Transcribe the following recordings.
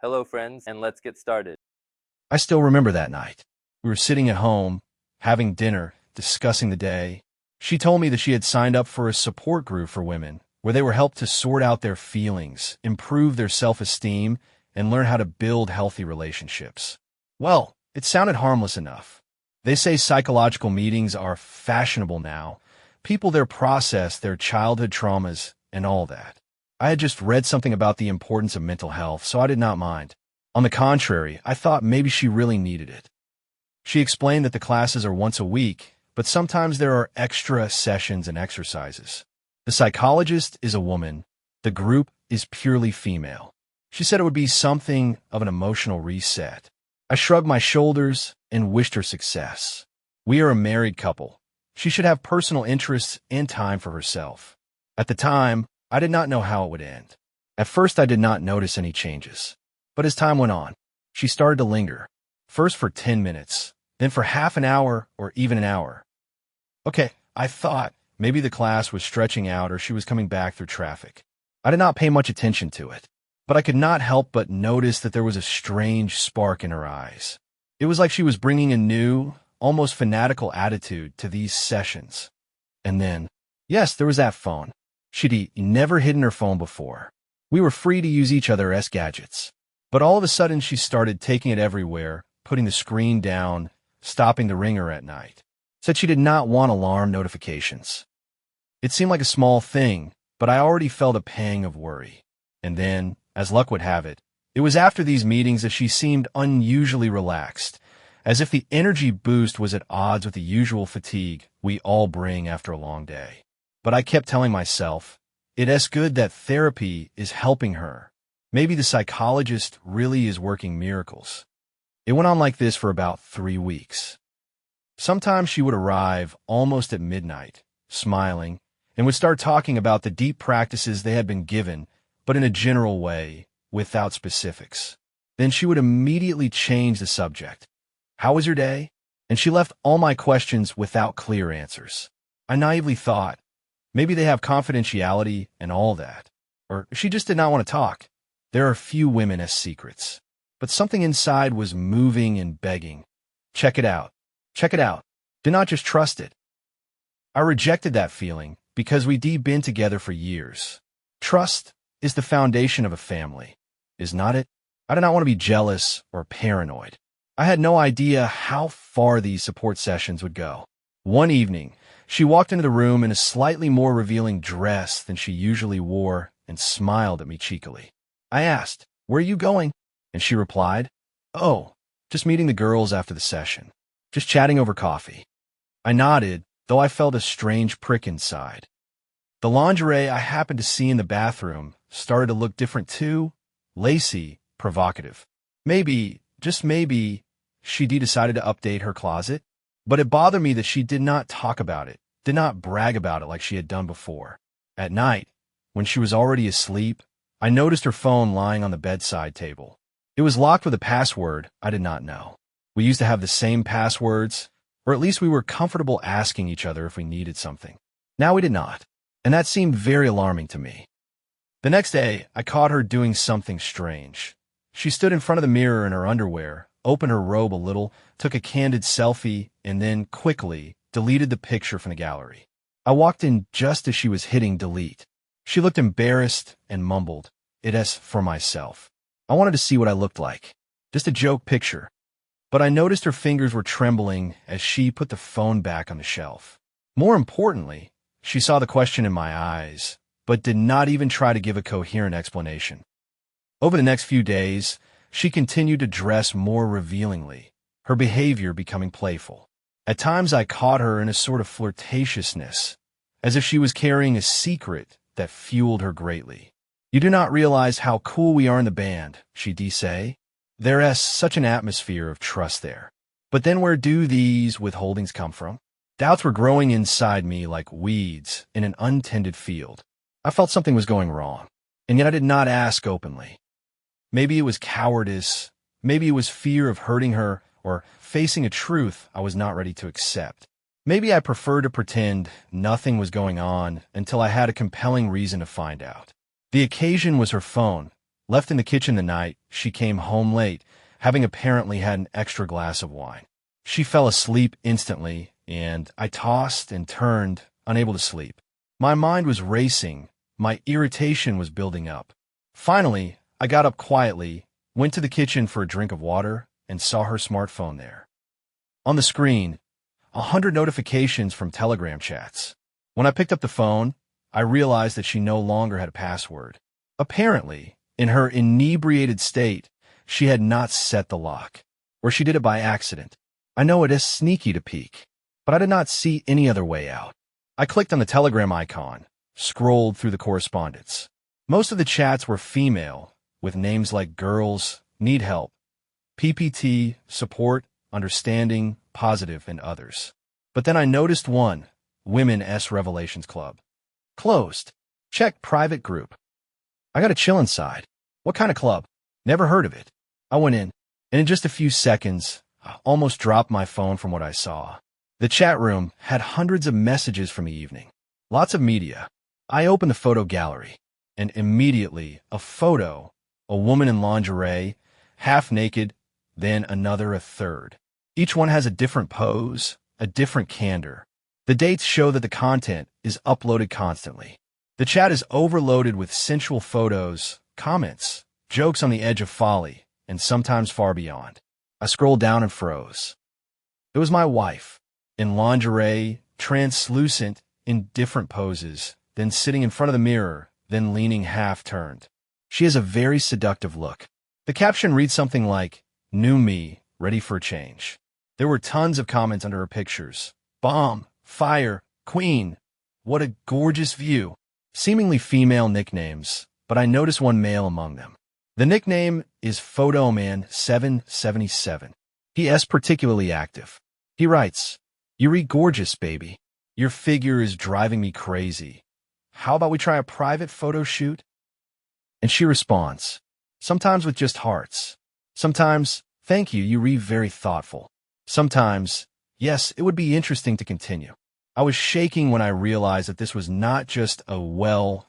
Hello, friends, and let's get started. I still remember that night. We were sitting at home, having dinner, discussing the day. She told me that she had signed up for a support group for women, where they were helped to sort out their feelings, improve their self-esteem, and learn how to build healthy relationships. Well, it sounded harmless enough. They say psychological meetings are fashionable now. People there process their childhood traumas and all that. I had just read something about the importance of mental health, so I did not mind. On the contrary, I thought maybe she really needed it. She explained that the classes are once a week, but sometimes there are extra sessions and exercises. The psychologist is a woman. The group is purely female. She said it would be something of an emotional reset. I shrugged my shoulders and wished her success. We are a married couple. She should have personal interests and time for herself. At the time, I did not know how it would end. At first, I did not notice any changes. But as time went on, she started to linger, first for 10 minutes, then for half an hour or even an hour. Okay, I thought maybe the class was stretching out or she was coming back through traffic. I did not pay much attention to it, but I could not help but notice that there was a strange spark in her eyes. It was like she was bringing a new, almost fanatical attitude to these sessions. And then, yes, there was that phone. She'd never hidden her phone before. We were free to use each other's gadgets. But all of a sudden, she started taking it everywhere, putting the screen down, stopping the ringer at night. Said she did not want alarm notifications. It seemed like a small thing, but I already felt a pang of worry. And then, as luck would have it, it was after these meetings that she seemed unusually relaxed, as if the energy boost was at odds with the usual fatigue we all bring after a long day. But I kept telling myself, it's good that therapy is helping her. Maybe the psychologist really is working miracles. It went on like this for about 3 weeks. Sometimes she would arrive almost at midnight, smiling, and would start talking about the deep practices they had been given, but in a general way, without specifics. Then she would immediately change the subject. How was your day? And she left all my questions without clear answers. I naively thought, maybe they have confidentiality and all that. Or she just did not want to talk. There are few women as secrets. But something inside was moving and begging. Check it out. Check it out. Do not just trust it. I rejected that feeling because we'd been together for years. Trust is the foundation of a family, is not it? I did not want to be jealous or paranoid. I had no idea how far these support sessions would go. One evening, she walked into the room in a slightly more revealing dress than she usually wore and smiled at me cheekily. I asked, "Where are you going?" And she replied, "Oh, just meeting the girls after the session. Just chatting over coffee." I nodded, though I felt a strange prick inside. The lingerie I happened to see in the bathroom started to look different too, lacy, provocative. Maybe, just maybe, she decided to update her closet. But it bothered me that she did not talk about it, did not brag about it like she had done before. At night, when she was already asleep, I noticed her phone lying on the bedside table. It was locked with a password I did not know. We used to have the same passwords, or at least we were comfortable asking each other if we needed something. Now we did not, and that seemed very alarming to me. The next day, I caught her doing something strange. She stood in front of the mirror in her underwear, opened her robe a little, took a candid selfie, and then, quickly, deleted the picture from the gallery. I walked in just as she was hitting delete. She looked embarrassed and mumbled, "It's for myself." I wanted to see what I looked like. Just a joke picture. But I noticed her fingers were trembling as she put the phone back on the shelf. More importantly, she saw the question in my eyes, but did not even try to give a coherent explanation. Over the next few days, she continued to dress more revealingly, her behavior becoming playful. At times I caught her in a sort of flirtatiousness, as if she was carrying a secret that fueled her greatly. "You do not realize how cool we are in the band," she'd say. "There is such an atmosphere of trust there. But then where do these withholdings come from?" Doubts were growing inside me like weeds in an untended field. I felt something was going wrong, and yet I did not ask openly. Maybe it was cowardice, maybe it was fear of hurting her, or facing a truth I was not ready to accept. Maybe I preferred to pretend nothing was going on until I had a compelling reason to find out. The occasion was her phone. Left in the kitchen the night she came home late, having apparently had an extra glass of wine. She fell asleep instantly, and I tossed and turned, unable to sleep. My mind was racing. My irritation was building up. Finally, I got up quietly, went to the kitchen for a drink of water, and saw her smartphone there. On the screen, 100 notifications from Telegram chats. When I picked up the phone, I realized that she no longer had a password. Apparently, in her inebriated state, she had not set the lock, or she did it by accident. I know it is sneaky to peek, but I did not see any other way out. I clicked on the Telegram icon, scrolled through the correspondence. Most of the chats were female, with names like girls, need help, PPT, support, understanding, positive, and others. But then I noticed one, Women S Revelations Club. Closed. Check private group. I got to chill inside. What kind of club? Never heard of it. I went in, and in just a few seconds, I almost dropped my phone from what I saw. The chat room had hundreds of messages from the evening. Lots of media. I opened the photo gallery, and immediately a photo, a woman in lingerie, half naked, then another, a third. Each one has a different pose, a different candor. The dates show that the content is uploaded constantly. The chat is overloaded with sensual photos, comments, jokes on the edge of folly, and sometimes far beyond. I scrolled down and froze. It was my wife, in lingerie, translucent, in different poses, then sitting in front of the mirror, then leaning half-turned. She has a very seductive look. The caption reads something like, "New me, ready for a change." There were tons of comments under her pictures. Bomb, fire, queen. What a gorgeous view. Seemingly female nicknames, but I noticed one male among them. The nickname is Photoman777. He is particularly active. He writes, "You read gorgeous, baby. Your figure is driving me crazy. How about we try a private photo shoot?" And she responds, sometimes with just hearts. Sometimes, "Thank you, you read very thoughtful." Sometimes, "Yes, it would be interesting to continue." I was shaking when I realized that this was not just a,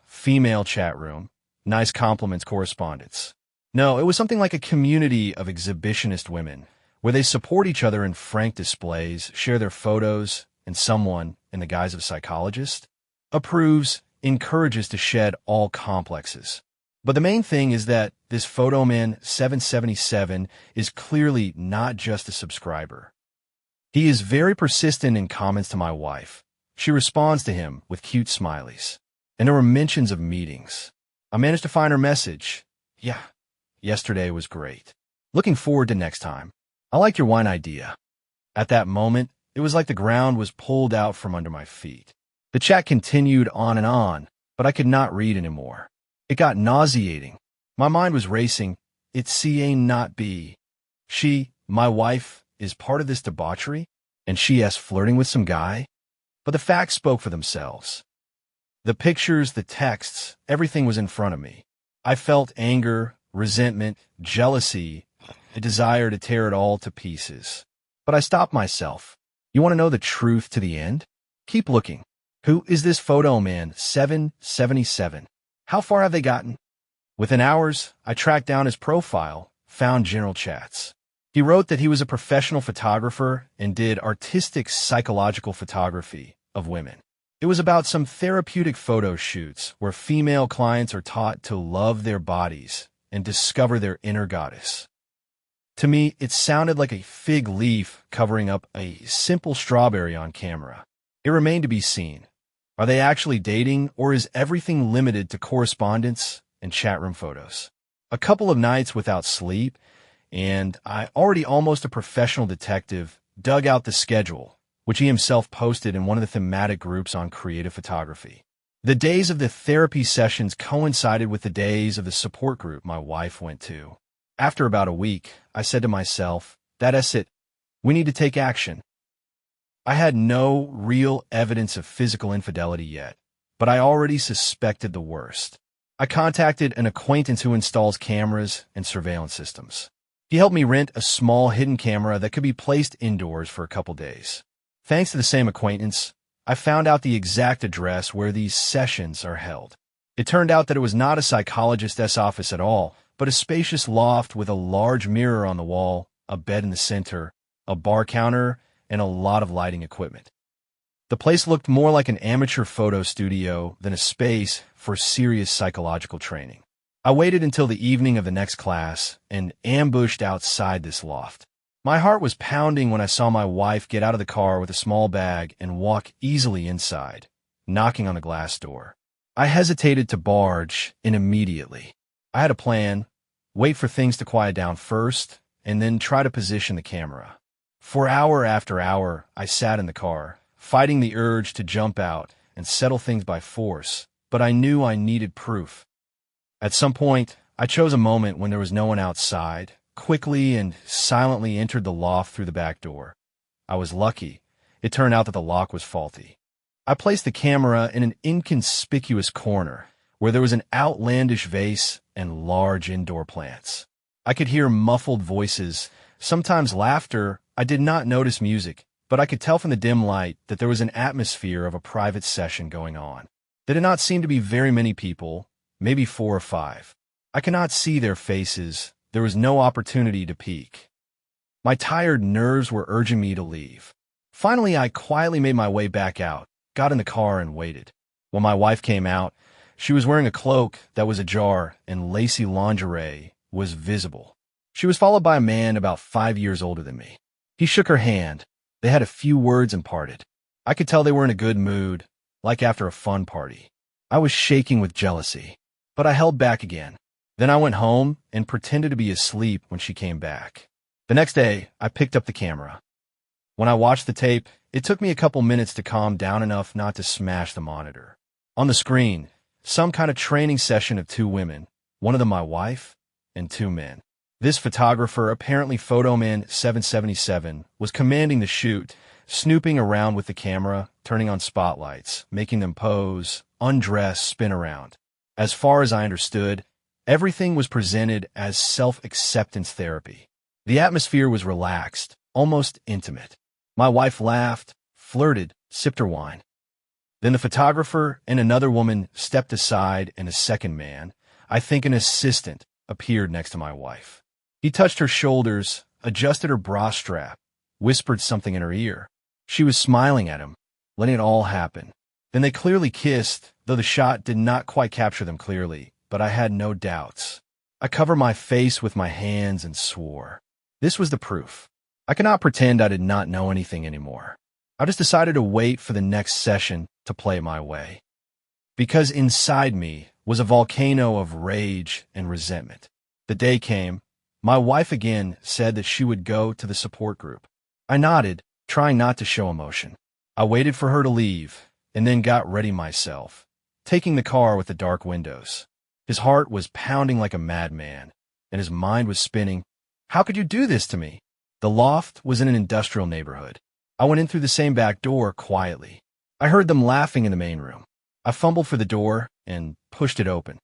female chat room, nice compliments correspondence. No, it was something like a community of exhibitionist women, where they support each other in frank displays, share their photos, and someone, in the guise of psychologist, approves, encourages to shed all complexes. But the main thing is that this Photoman777 is clearly not just a subscriber. He is very persistent in comments to my wife. She responds to him with cute smileys. And there were mentions of meetings. I managed to find her message. "Yeah, yesterday was great. Looking forward to next time. I liked your wine idea." At that moment, it was like the ground was pulled out from under my feet. The chat continued on, but I could not read anymore. It got nauseating. My mind was racing. It's C.A. not B. She, my wife, is part of this debauchery, and she is flirting with some guy? But the facts spoke for themselves. The pictures, the texts, everything was in front of me. I felt anger, resentment, jealousy, a desire to tear it all to pieces. But I stopped myself. You want to know the truth to the end? Keep looking. Who is this Photoman777? How far have they gotten? Within hours, I tracked down his profile, found general chats. He wrote that he was a professional photographer and did artistic psychological photography of women. It was about some therapeutic photo shoots where female clients are taught to love their bodies and discover their inner goddess. To me, it sounded like a fig leaf covering up a simple strawberry on camera. It remained to be seen. Are they actually dating, or is everything limited to correspondence and chat room photos? A couple of nights without sleep, and I, already almost a professional detective, dug out the schedule, which he himself posted in one of the thematic groups on creative photography. The days of the therapy sessions coincided with the days of the support group my wife went to. After about a week, I said to myself, "That's it. We need to take action." I had no real evidence of physical infidelity yet, but I already suspected the worst. I contacted an acquaintance who installs cameras and surveillance systems. He helped me rent a small hidden camera that could be placed indoors for a couple days. Thanks to the same acquaintance, I found out the exact address where these sessions are held. It turned out that it was not a psychologist's office at all, but a spacious loft with a large mirror on the wall, a bed in the center, a bar counter, and a lot of lighting equipment. The place looked more like an amateur photo studio than a space for serious psychological training. I waited until the evening of the next class and ambushed outside this loft. My heart was pounding when I saw my wife get out of the car with a small bag and walk easily inside, knocking on the glass door. I hesitated to barge in immediately. I had a plan: wait for things to quiet down first, and then try to position the camera. For hour after hour, I sat in the car, fighting the urge to jump out and settle things by force, but I knew I needed proof. At some point, I chose a moment when there was no one outside, quickly and silently entered the loft through the back door. I was lucky. It turned out that the lock was faulty. I placed the camera in an inconspicuous corner where there was an outlandish vase and large indoor plants. I could hear muffled voices, sometimes laughter. I did not notice music, but I could tell from the dim light that there was an atmosphere of a private session going on. There did not seem to be very many people, maybe 4 or 5. I could not see their faces. There was no opportunity to peek. My tired nerves were urging me to leave. Finally, I quietly made my way back out, got in the car, and waited. When my wife came out, she was wearing a cloak that was ajar, and lacy lingerie was visible. She was followed by a man about 5 years older than me. He shook her hand. They had a few words and parted. I could tell they were in a good mood, like after a fun party. I was shaking with jealousy, but I held back again. Then I went home and pretended to be asleep when she came back. The next day, I picked up the camera. When I watched the tape, it took me a couple minutes to calm down enough not to smash the monitor. On the screen, some kind of training session of 2 women, one of them my wife, and 2 men. This photographer, apparently Photoman 777, was commanding the shoot, snooping around with the camera, turning on spotlights, making them pose, undress, spin around. As far as I understood, everything was presented as self-acceptance therapy. The atmosphere was relaxed, almost intimate. My wife laughed, flirted, sipped her wine. Then the photographer and another woman stepped aside, and a second man, I think an assistant, appeared next to my wife. He touched her shoulders, adjusted her bra strap, whispered something in her ear. She was smiling at him, letting it all happen. Then they clearly kissed, though the shot did not quite capture them clearly, but I had no doubts. I covered my face with my hands and swore. This was the proof. I cannot pretend I did not know anything anymore. I just decided to wait for the next session to play my way. Because inside me was a volcano of rage and resentment. The day came. My wife again said that she would go to the support group. I nodded, trying not to show emotion. I waited for her to leave, and then got ready myself, taking the car with the dark windows. His heart was pounding like a madman, and his mind was spinning. How could you do this to me? The loft was in an industrial neighborhood. I went in through the same back door quietly. I heard them laughing in the main room. I fumbled for the door and pushed it open.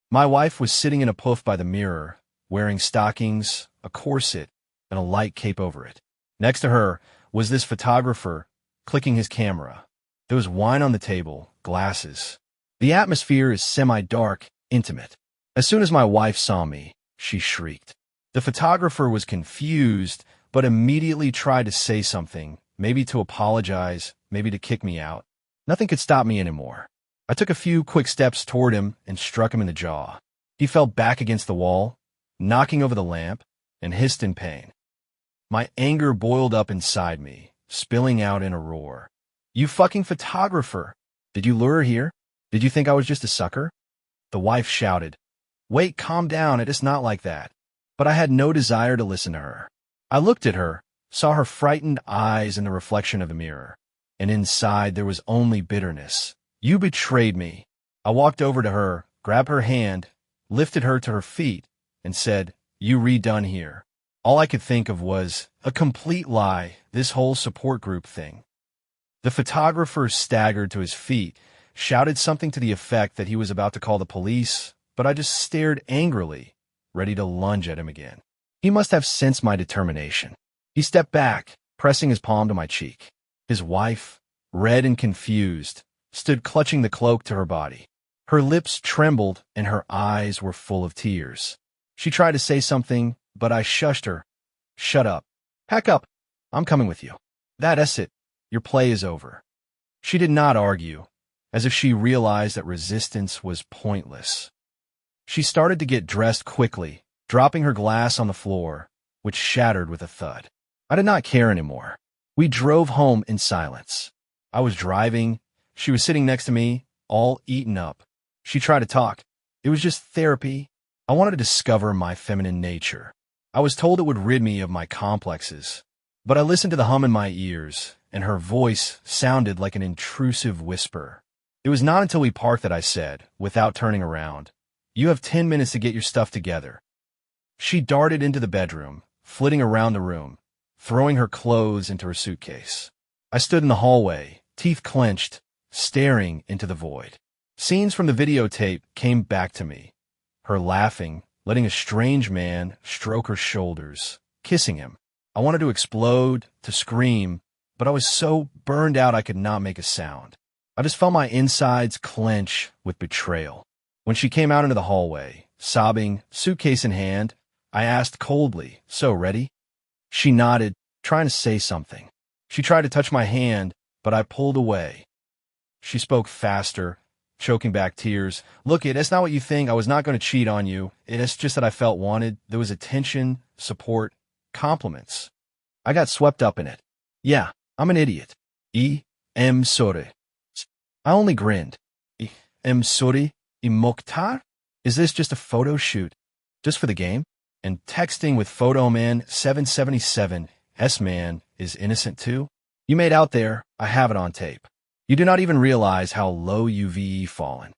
My wife was sitting in a puff by the mirror, wearing stockings, a corset, and a light cape over it. Next to her was this photographer, clicking his camera. There was wine on the table, glasses. The atmosphere is semi-dark, intimate. As soon as my wife saw me, she shrieked. The photographer was confused, but immediately tried to say something, maybe to apologize, maybe to kick me out. Nothing could stop me anymore. I took a few quick steps toward him and struck him in the jaw. He fell back against the wall, knocking over the lamp, and hissed in pain. My anger boiled up inside me, spilling out in a roar. You fucking photographer! Did you lure her here? Did you think I was just a sucker? The wife shouted. Wait, calm down, it is not like that. But I had no desire to listen to her. I looked at her, saw her frightened eyes in the reflection of the mirror, and inside there was only bitterness. You betrayed me. I walked over to her, grabbed her hand, lifted her to her feet, and said, You redone here. All I could think of was, a complete lie, this whole support group thing. The photographer staggered to his feet, shouted something to the effect that he was about to call the police, but I just stared angrily, ready to lunge at him again. He must have sensed my determination. He stepped back, pressing his palm to my cheek. His wife, red and confused, stood clutching the cloak to her body. Her lips trembled and her eyes were full of tears. She tried to say something, but I shushed her. Shut up. Pack up. I'm coming with you. That's it. Your play is over. She did not argue, as if she realized that resistance was pointless. She started to get dressed quickly, dropping her glass on the floor, which shattered with a thud. I did not care anymore. We drove home in silence. I was driving. She was sitting next to me, all eaten up. She tried to talk. It was just therapy. I wanted to discover my feminine nature. I was told it would rid me of my complexes, but I listened to the hum in my ears, and her voice sounded like an intrusive whisper. It was not until we parked that I said, without turning around, "You have 10 minutes to get your stuff together." She darted into the bedroom, flitting around the room, throwing her clothes into her suitcase. I stood in the hallway, teeth clenched, staring into the void. Scenes from the videotape came back to me. Her laughing, letting a strange man stroke her shoulders, kissing him. I wanted to explode, to scream, but I was so burned out I could not make a sound. I just felt my insides clench with betrayal. When she came out into the hallway, sobbing, suitcase in hand, I asked coldly, "So ready?" She nodded, trying to say something. She tried to touch my hand, but I pulled away. She spoke faster, choking back tears. "Look, it's not what you think. I was not going to cheat on you. It's just that I felt wanted. There was attention, support, compliments. I got swept up in it. Yeah, I'm an idiot. I'm sorry." I only grinned. I'm sorry, Mokhtar? Is this just a photo shoot? Just for the game? And texting with Photo Man 777 S-Man is innocent too? You made out there. I have it on tape. You do not even realize how low you've fallen.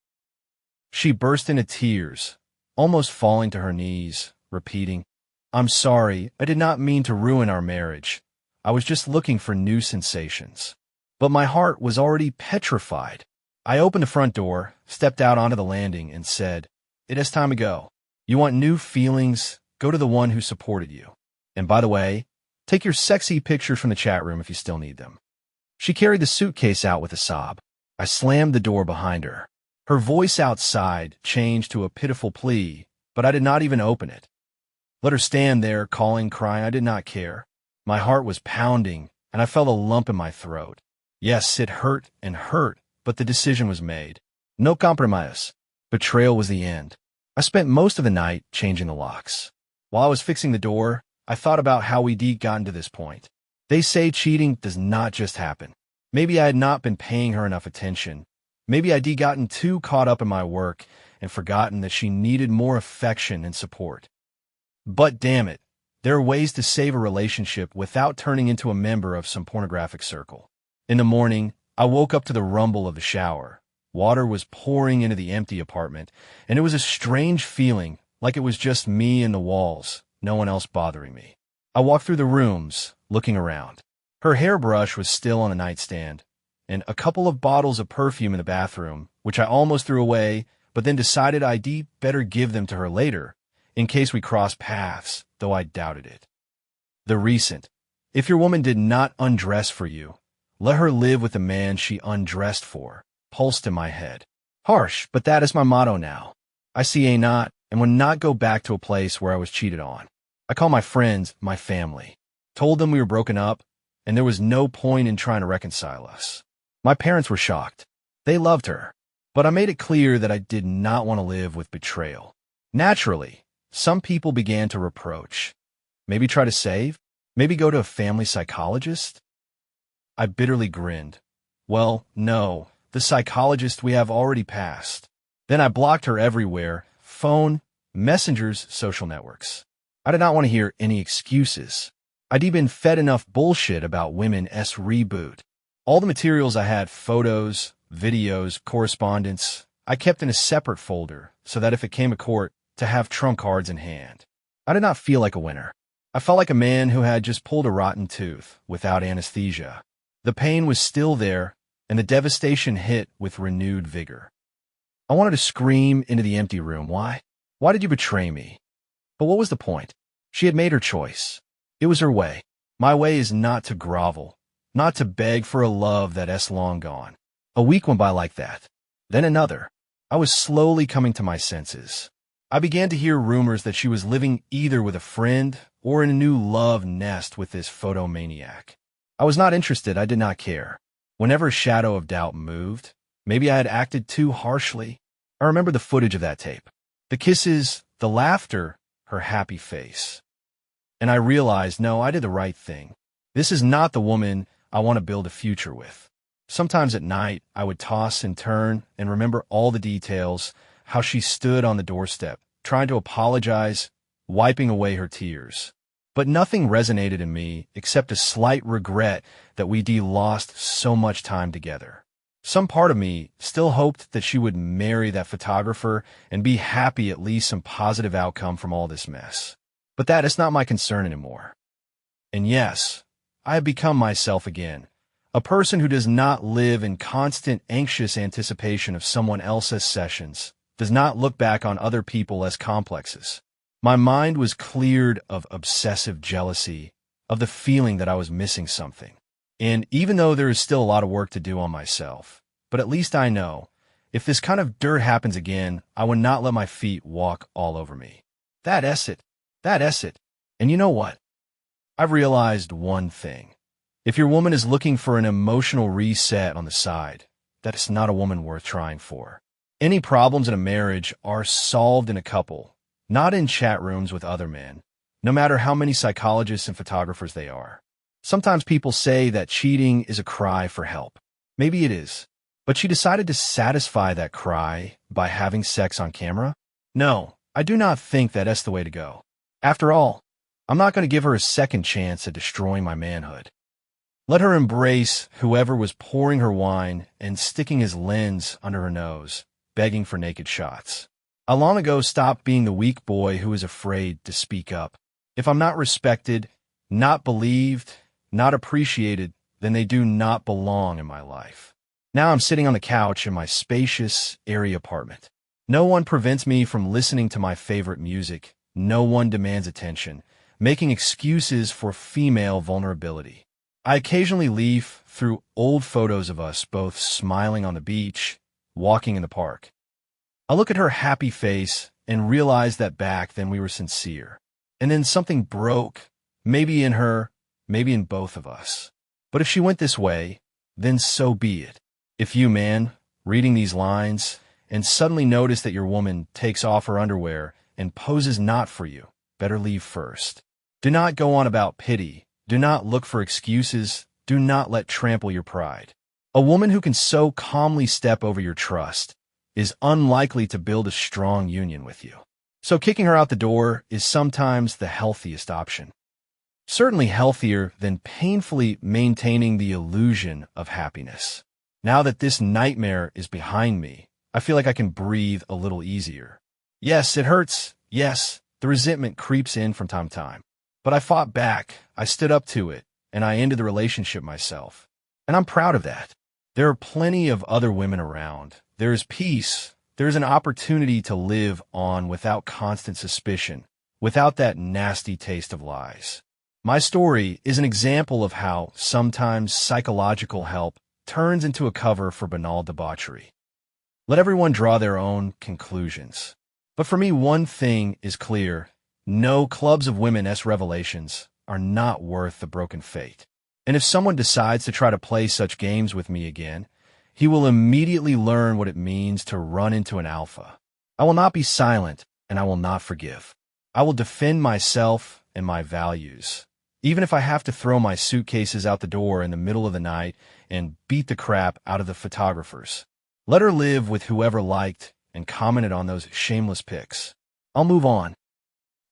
She burst into tears, almost falling to her knees, repeating, "I'm sorry, I did not mean to ruin our marriage. I was just looking for new sensations." But my heart was already petrified. I opened the front door, stepped out onto the landing, and said, "It is time to go. You want new feelings? Go to the one who supported you. And by the way, take your sexy pictures from the chat room if you still need them." She carried the suitcase out with a sob. I slammed the door behind her. Her voice outside changed to a pitiful plea, but I did not even open it. Let her stand there, calling, crying. I did not care. My heart was pounding, and I felt a lump in my throat. Yes, it hurt and hurt, but the decision was made. No compromise. Betrayal was the end. I spent most of the night changing the locks. While I was fixing the door, I thought about how we'd gotten to this point. They say cheating does not just happen. Maybe I had not been paying her enough attention. Maybe I'd gotten too caught up in my work and forgotten that she needed more affection and support. But damn it, there are ways to save a relationship without turning into a member of some pornographic circle. In the morning, I woke up to the rumble of the shower. Water was pouring into the empty apartment, and it was a strange feeling, like it was just me and the walls, no one else bothering me. I walked through the rooms, looking around. Her hairbrush was still on a nightstand, and a couple of bottles of perfume in the bathroom, which I almost threw away, but then decided I'd better give them to her later, in case we crossed paths, though I doubted it. The recent. If your woman did not undress for you, let her live with the man she undressed for, pulsed in my head. Harsh, but that is my motto now. I see a not, and would not go back to a place where I was cheated on. I call my friends my family. Told them we were broken up, and there was no point in trying to reconcile us. My parents were shocked. They loved her, but I made it clear that I did not want to live with betrayal. Naturally, some people began to reproach. Maybe try to save? Maybe go to a family psychologist? I bitterly grinned. Well, no, the psychologist we have already passed. Then I blocked her everywhere, phone, messengers, social networks. I did not want to hear any excuses. I'd been fed enough bullshit about women's reboot. All the materials I had, photos, videos, correspondence, I kept in a separate folder so that if it came to court, to have trump cards in hand. I did not feel like a winner. I felt like a man who had just pulled a rotten tooth without anesthesia. The pain was still there, and the devastation hit with renewed vigor. I wanted to scream into the empty room. Why? Why did you betray me? But what was the point? She had made her choice. It was her way. My way is not to grovel, not to beg for a love that's long gone. A week went by like that. Then another. I was slowly coming to my senses. I began to hear rumors that she was living either with a friend or in a new love nest with this photomaniac. I was not interested. I did not care. Whenever a shadow of doubt moved, maybe I had acted too harshly. I remember the footage of that tape. The kisses, the laughter, her happy face. And I realized, no, I did the right thing. This is not the woman I want to build a future with. Sometimes at night, I would toss and turn and remember all the details, how she stood on the doorstep, trying to apologize, wiping away her tears. But nothing resonated in me except a slight regret that we'd lost so much time together. Some part of me still hoped that she would marry that photographer and be happy, at least some positive outcome from all this mess. But that is not my concern anymore. And yes, I have become myself again, a person who does not live in constant anxious anticipation of someone else's sessions, does not look back on other people as complexes. My mind was cleared of obsessive jealousy, of the feeling that I was missing something. And even though there is still a lot of work to do on myself, but at least I know, if this kind of dirt happens again, I will not let my feet walk all over me. That's it. And you know what? I've realized one thing. If your woman is looking for an emotional reset on the side, that is not a woman worth trying for. Any problems in a marriage are solved in a couple, not in chat rooms with other men, no matter how many psychologists and photographers they are. Sometimes people say that cheating is a cry for help. Maybe it is. But she decided to satisfy that cry by having sex on camera? No, I do not think that is the way to go. After all, I'm not going to give her a second chance at destroying my manhood. Let her embrace whoever was pouring her wine and sticking his lens under her nose, begging for naked shots. I long ago stopped being the weak boy who is afraid to speak up. If I'm not respected, not believed, not appreciated, then they do not belong in my life. Now I'm sitting on the couch in my spacious, airy apartment. No one prevents me from listening to my favorite music. No one demands attention, making excuses for female vulnerability. I occasionally leaf through old photos of us both smiling on the beach, walking in the park. I look at her happy face and realize that back then we were sincere. And then something broke, maybe in her, maybe in both of us. But if she went this way, then so be it. If you, man, reading these lines, and suddenly notice that your woman takes off her underwear and poses not for you, better leave first. Do not go on about pity. Do not look for excuses. Do not let trample your pride. A woman who can so calmly step over your trust is unlikely to build a strong union with you. So kicking her out the door is sometimes the healthiest option. Certainly healthier than painfully maintaining the illusion of happiness. Now that this nightmare is behind me, I feel like I can breathe a little easier. Yes, it hurts. Yes, the resentment creeps in from time to time. But I fought back, I stood up to it, and I ended the relationship myself. And I'm proud of that. There are plenty of other women around. There is peace. There is an opportunity to live on without constant suspicion, without that nasty taste of lies. My story is an example of how sometimes psychological help turns into a cover for banal debauchery. Let everyone draw their own conclusions. But for me, one thing is clear. No clubs of women-esque revelations are not worth the broken fate. And if someone decides to try to play such games with me again, he will immediately learn what it means to run into an alpha. I will not be silent, and I will not forgive. I will defend myself and my values, even if I have to throw my suitcases out the door in the middle of the night and beat the crap out of the photographers. Let her live with whoever liked and commented on those shameless pics. I'll move on.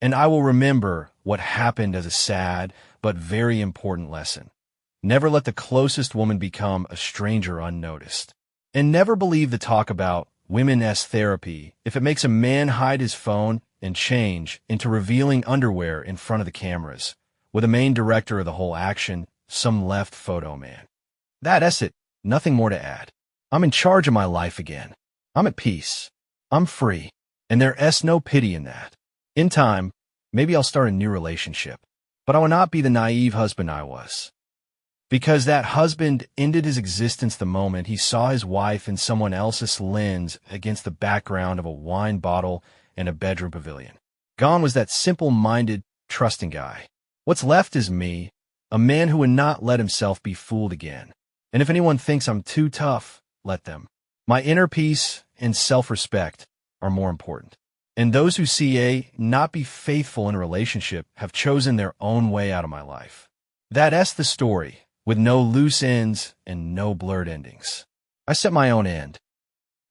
And I will remember what happened as a sad but very important lesson. Never let the closest woman become a stranger unnoticed. And never believe the talk about women-esque therapy if it makes a man hide his phone and change into revealing underwear in front of the cameras, with the main director of the whole action, some left photo man. That's it. Nothing more to add. I'm in charge of my life again. I'm at peace. I'm free. And there's no pity in that. In time, maybe I'll start a new relationship. But I will not be the naive husband I was. Because that husband ended his existence the moment he saw his wife in someone else's lens against the background of a wine bottle and a bedroom pavilion. Gone was that simple-minded, trusting guy. What's left is me, a man who would not let himself be fooled again. And if anyone thinks I'm too tough, let them. My inner peace and self-respect are more important. And those who see a not be faithful in a relationship have chosen their own way out of my life. That's the story, with no loose ends and no blurred endings. I set my own end.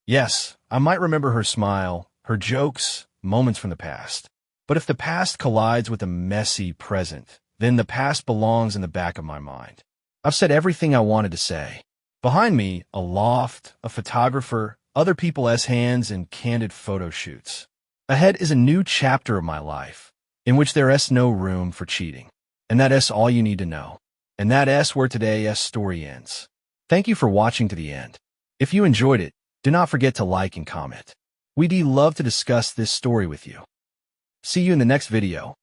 Yes, I might remember her smile, her jokes, moments from the past. But if the past collides with a messy present, then the past belongs in the back of my mind. I've said everything I wanted to say. Behind me, a loft, a photographer, other people's hands, and candid photo shoots. Ahead is a new chapter of my life, in which there is no room for cheating. And that's all you need to know. And that's where today's story ends. Thank you for watching to the end. If you enjoyed it, do not forget to like and comment. We'd love to discuss this story with you. See you in the next video.